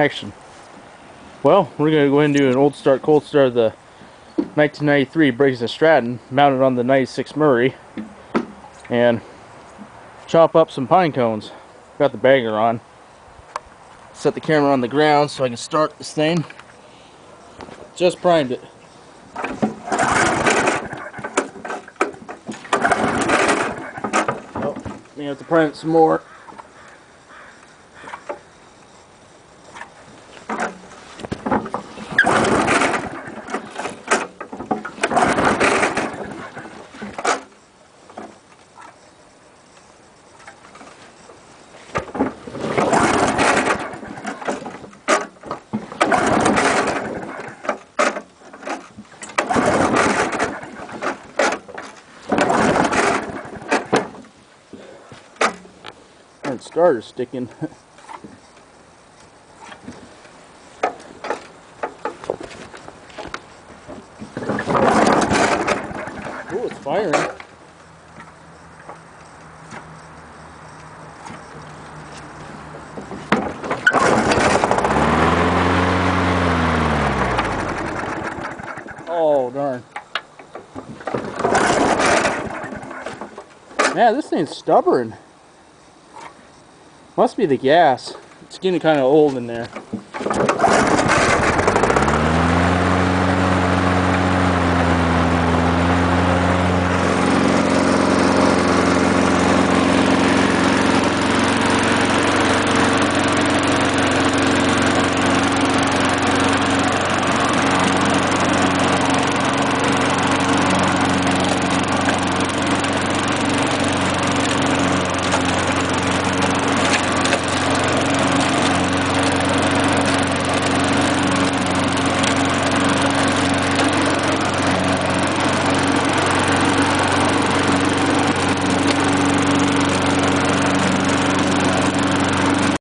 action. Well, we're going to go ahead and do an old start, cold start of the 1993 Briggs Stratton, mounted on the 96 Murray, and chop up some pine cones. Got the bagger on. Set the camera on the ground so I can start this thing. Just primed it. Oh, we have to prime it some more. And starter sticking. Oh, it's firing. Oh, darn. Man, this thing's stubborn. Must be the gas. It's getting kind of old in there.